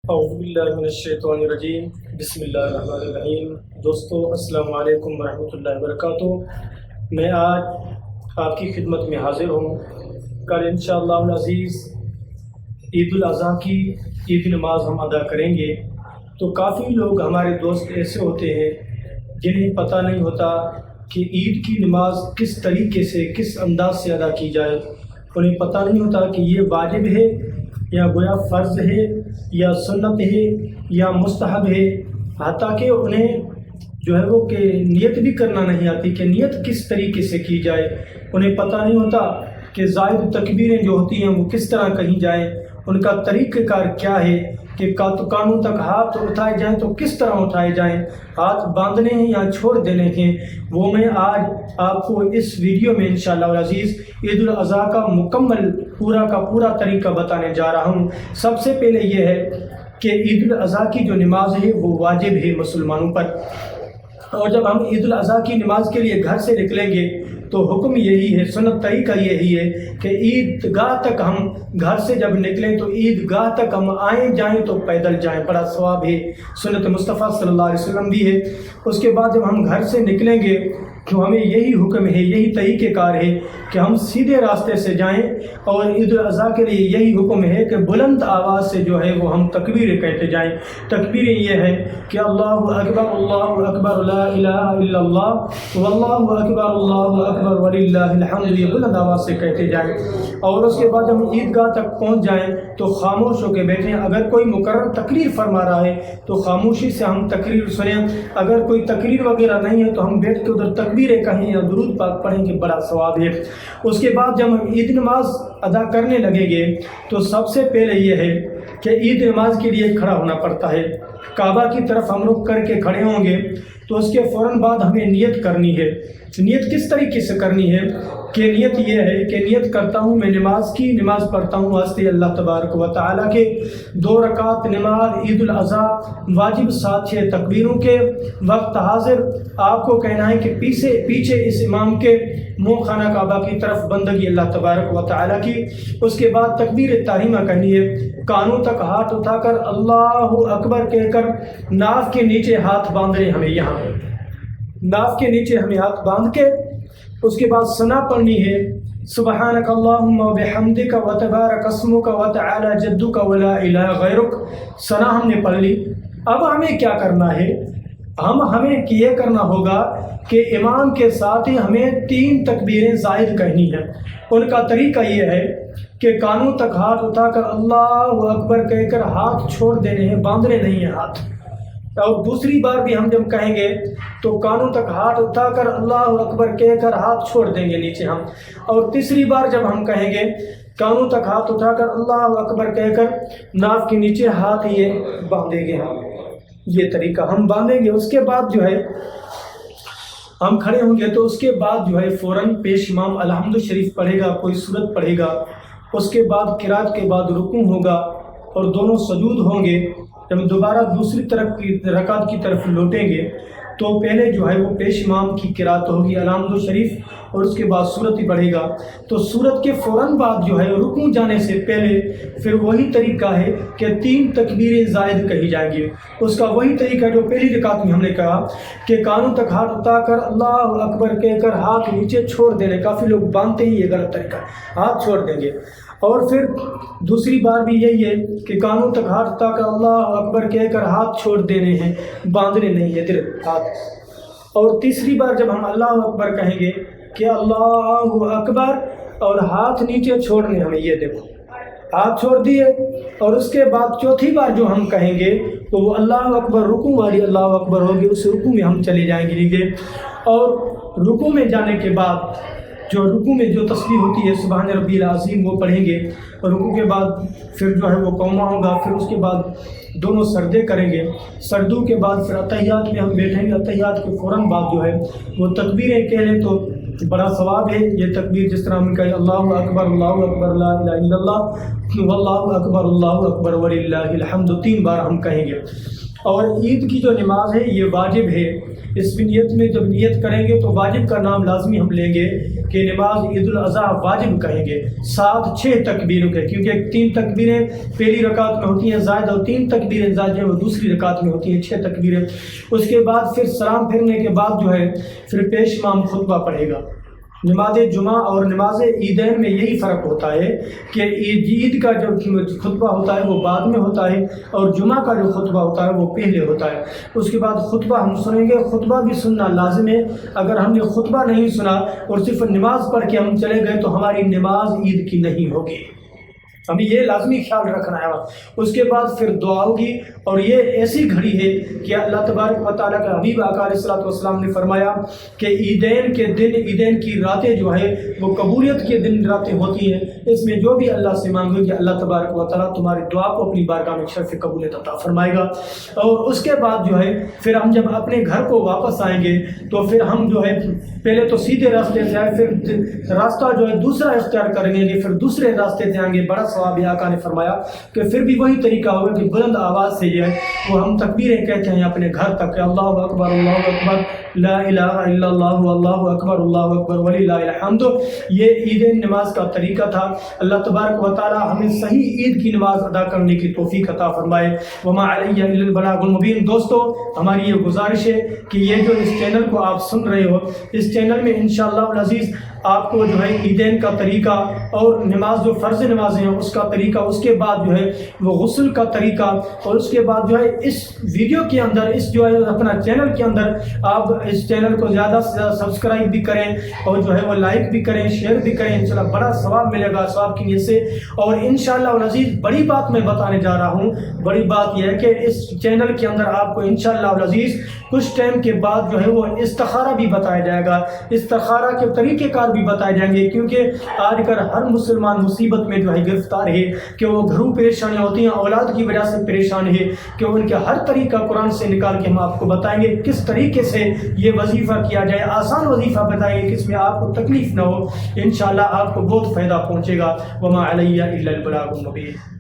اعوذ باللہ من الشیطان الرجیم بسم اللہ الرحمن الرحیم۔ دوستو السلام علیکم ورحمۃ اللہ وبرکاتہ۔ میں آج آپ کی خدمت میں حاضر ہوں۔ کل انشاءاللہ العزیز عید الاضحیٰ کی عید نماز ہم ادا کریں گے۔ تو کافی لوگ ہمارے دوست ایسے ہوتے ہیں جنہیں پتہ نہیں ہوتا کہ عید کی نماز کس طریقے سے کس انداز سے ادا کی جائے۔ انہیں پتہ نہیں ہوتا کہ یہ واجب ہے یا گویا فرض ہے یا سنت ہے یا مستحب ہے، حتیٰ کہ انہیں جو ہے وہ کہ نیت بھی کرنا نہیں آتی کہ نیت کس طریقے سے کی جائے۔ انہیں پتہ نہیں ہوتا کہ زائد تکبیریں جو ہوتی ہیں وہ کس طرح کہیں جائیں، ان کا طریقہ کار کیا ہے کہ کانوں تک ہاتھ اٹھائے جائیں تو کس طرح اٹھائے جائیں، ہاتھ باندھنے ہیں یا چھوڑ دینے ہیں۔ وہ میں آج آپ کو اس ویڈیو میں انشاءاللہ العزیز عید الاضحیٰ کا مکمل پورا طریقہ بتانے جا رہا ہوں۔ سب سے پہلے یہ ہے کہ عید الاضحیٰ کی جو نماز ہے وہ واجب ہے مسلمانوں پر، اور جب ہم عید الاضحیٰ کی نماز کے لیے گھر سے نکلیں گے تو حکم یہی ہے، سنت طریقہ یہی ہے کہ عیدگاہ تک ہم گھر سے جب نکلیں تو عیدگاہ تک ہم آئیں جائیں تو پیدل جائیں، بڑا ثواب ہے، سنت مصطفیٰ صلی اللہ علیہ وسلم بھی ہے۔ اس کے بعد جب ہم گھر سے نکلیں گے تو ہمیں یہی حکم ہے، یہی طریقہ کار ہے کہ ہم سیدھے راستے سے جائیں، اور عید الاضحیٰ کے لیے یہی حکم ہے کہ بلند آواز سے جو ہے وہ ہم تکبیریں کہتے جائیں۔ تکبیریں یہ ہیں کہ اللہ اکبر لا الہ الا اللہ واللہ اکبر وللہ الحمد، یہ بلند آواز سے کہتے جائیں۔ اور اس کے بعد ہم عیدگاہ تک پہنچ جائیں تو خاموش ہو کے بیٹھیں۔ اگر کوئی مقرر تقریر فرما رہا ہے تو خاموشی سے ہم تقریر سنیں، اگر کوئی تقریر وغیرہ نہیں ہے تو ہم بیٹھ کے ادھر تکبیریں کہیں یا درود پاک پڑھیں کہ بڑا ثواب ہے۔ اس کے بعد جب ہم عید نماز ادا کرنے لگیں گے تو سب سے پہلے یہ ہے کہ عید نماز کے لیے کھڑا ہونا پڑتا ہے۔ کعبہ کی طرف ہم لوگ کر کے کھڑے ہوں گے تو اس کے فوراً بعد ہمیں نیت کرنی ہے۔ نیت کس طریقے سے کرنی ہے کہ نیت یہ ہے کہ نیت کرتا ہوں میں نماز پڑھتا ہوں واسطے اللہ تبارک و تعالیٰ کے، 2 رکعت نماز عید الاضحیٰ واجب 7 تکبیروں کے وقت حاضر آپ کو کہنا ہے کہ پیچھے اس امام کے منہ خانہ کعبہ کی طرف بندگی اللہ تبارک و تعالیٰ کی۔ اس کے بعد تکبیر تحریمہ کرنی ہے، کانوں تک ہاتھ اٹھا کر اللہ اکبر کہہ کر ناف کے نیچے ہاتھ باندھنے، ہمیں یہاں ناف کے نیچے ہمیں ہاتھ باندھ کے اس کے بعد ثنا پڑھنی ہے، سبحانک اللہم و بحمدک و تبارک اسمک و تعالی جدک و لا الہ غیرک۔ ثنا ہم نے پڑھ لی۔ اب ہمیں کیا کرنا ہے؟ ہمیں یہ کرنا ہوگا کہ امام کے ساتھ ہی ہمیں 3 تکبیریں زائد کہنی ہیں۔ ان کا طریقہ یہ ہے کہ کانوں تک ہاتھ اٹھا کر اللہ اکبر کہہ کر ہاتھ چھوڑ دینے ہیں، باندھنے نہیں ہیں ہاتھ۔ اور دوسری بار بھی ہم جب کہیں گے تو کانوں تک ہاتھ اٹھا کر اللہ اکبر کہہ کر ہاتھ چھوڑ دیں گے نیچے ہم۔ اور تیسری بار جب ہم کہیں گے کانوں تک ہاتھ اٹھا کر اللہ اکبر کہہ کر ناف کے نیچے ہاتھ یہ باندھیں گے ہم، یہ طریقہ ہم باندھیں گے۔ اس کے بعد جو ہے ہم کھڑے ہوں گے تو اس کے بعد جو ہے فوراً پیش امام الحمد شریف پڑھے گا، کوئی سورت پڑھے گا۔ اس کے بعد قرات کے بعد رکوع ہوگا اور دونوں سجود ہوں گے۔ جب دوبارہ دوسری طرف کی رکعت کی طرف لوٹیں گے تو پہلے جو ہے وہ پیش امام کی قرات ہوگی الحمد شریف، اور اس کے بعد سورت ہی پڑھے گا۔ تو سورت کے فوراً بعد جو ہے رکوع جانے سے پہلے پھر وہی طریقہ ہے کہ 3 تکبیریں زائد کہی جائیں گی۔ اس کا وہی طریقہ جو پہلی رکعت میں ہم نے کہا کہ کانوں تک ہاتھ اٹھا کر اللہ اکبر کہہ کر ہاتھ نیچے چھوڑ دینے، کافی لوگ باندھتے ہیں، یہ غلط طریقہ ہے، ہاتھ چھوڑ دیں گے۔ اور پھر دوسری بار بھی یہی ہے کہ کانوں تک ہاتھ اٹھا کر اللہ اکبر کہہ کر ہاتھ چھوڑ دینے ہیں، باندھنے نہیں ہیں ہاتھ۔ اور تیسری بار جب ہم اللہ اکبر کہیں گے کہ اللہ اکبر اور ہاتھ نیچے چھوڑنے، ہمیں یہ دیکھو ہاتھ چھوڑ دیے۔ اور اس کے بعد چوتھی بار جو ہم کہیں گے تو وہ اللہ اکبر رکوع والی اللہ اکبر ہوگی، اس رکوع میں ہم چلے جائیں گے نیچے۔ اور رکوع میں جانے کے بعد جو رکوع میں جو تسبیح ہوتی ہے سبحان ربی العظیم وہ پڑھیں گے۔ رکوع کے بعد پھر جو ہے وہ قومہ ہوگا، پھر اس کے بعد دونوں سردے کریں گے۔ سردوں کے بعد پھر اتحیات میں ہم بیٹھیں گے۔ اتحیات کے فوراً بعد جو ہے وہ تکبیریں کہہ لیں تو بڑا ثواب ہے۔ یہ تکبیر جس طرح ہم کہیں اللہ اکبر لا الہ الا اللہ واللہ اکبر وللہ الحمد 3 بار ہم کہیں گے۔ اور عید کی جو نماز ہے یہ واجب ہے، اس میں نیت میں جب نیت کریں گے تو واجب کا نام لازمی ہم لیں گے کہ نماز عید الاضحیٰ واجب کہیں گے، ساتھ 6 تکبیروں کے، کیونکہ 3 تکبیریں پہلی رکعت میں ہوتی ہیں زائد، اور 3 تکبیریں زائد جو وہ دوسری رکعت میں ہوتی ہیں 6 تکبیریں۔ اس کے بعد پھر سلام پھرنے کے بعد جو ہے پھر پیش امام خطبہ پڑھے گا۔ نماز جمعہ اور نماز عیدین میں یہی فرق ہوتا ہے کہ عید کا جو خطبہ ہوتا ہے وہ بعد میں ہوتا ہے، اور جمعہ کا جو خطبہ ہوتا ہے وہ پہلے ہوتا ہے۔ اس کے بعد خطبہ ہم سنیں گے، خطبہ بھی سننا لازم ہے۔ اگر ہم نے خطبہ نہیں سنا اور صرف نماز پڑھ کے ہم چلے گئے تو ہماری نماز عید کی نہیں ہوگی، ہمیں یہ لازمی خیال رکھنا ہے۔ اس کے بعد پھر دعا ہوگی، اور یہ ایسی گھڑی ہے کہ اللہ تبارک و تعالیٰ کا حبیب آقا علیہ الصلوۃ والسلام نے فرمایا کہ عیدین کے دن، عیدین کی راتیں جو ہے وہ قبولیت کے دن راتیں ہوتی ہیں، اس میں جو بھی اللہ سے مانگو گے اللہ تبارک و تعالیٰ تمہاری دعا کو اپنی بارگاہ میں شرف قبولیت عطا فرمائے گا۔ اور اس کے بعد جو ہے پھر ہم جب اپنے گھر کو واپس آئیں گے تو پھر ہم جو ہے پہلے تو سیدھے راستے سے آئے، پھر راستہ جو ہے دوسرا اختیار کریں گے، پھر دوسرے راستے سے آئیں گے۔ بڑا ثواب آقا نے فرمایا کہ پھر بھی وہی طریقہ ہوگا کہ بلند آواز سے جو ہے وہ ہم تکبیریں کہتے ہیں اپنے گھر تک کہ اللہ اکبر لا الہ الا اللہ اللہ اکبر وللہ الحمد۔ یہ عید نماز کا طریقہ تھا۔ اللہ تبارک و تعالی ہمیں صحیح عید کی نماز ادا کرنے کی توفیق عطا فرمائے۔ وما علی الا البلاغ المبین۔ دوستو ہماری یہ گزارش ہے کہ یہ جو اس چینل کو آپ سن رہے ہو، اس چینل میں انشاءاللہ العزیز آپ کو جو ہے عیدین کا طریقہ اور نماز جو فرض نمازیں ہیں اس کا طریقہ، اس کے بعد جو ہے وہ غسل کا طریقہ، اور اس کے بعد جو ہے اس ویڈیو کے اندر، اس جو ہے اپنا چینل کے اندر آپ اس چینل کو زیادہ سے زیادہ سبسکرائب بھی کریں اور جو ہے وہ لائک بھی کریں، شیئر بھی کریں، انشاءاللہ بڑا ثواب ملے گا ثواب کی نیت سے۔ اور انشاءاللہ العزیز بڑی بات میں بتانے جا رہا ہوں، بڑی بات یہ ہے کہ اس چینل کے اندر آپ کو انشاءاللہ العزیز کچھ ٹائم کے بعد جو ہے وہ استخارہ بھی بتایا جائے گا، استخارہ کے طریقہ کار بھی بتائے جائیں گے، کیونکہ آج کل ہر مسلمان مصیبت میں جو ہے گرفتار ہے کہ وہ گھروں پریشانیاں ہوتی ہیں، اولاد کی وجہ سے پریشان ہے، کہ ان کے ہر طریقہ قرآن سے نکال کے ہم آپ کو بتائیں گے کس طریقے سے یہ وظیفہ کیا جائے، آسان وظیفہ بتائیں گے کس میں آپ کو تکلیف نہ ہو، انشاءاللہ آپ کو بہت فائدہ پہنچے گا۔ وما علی الا البلاغ المبین۔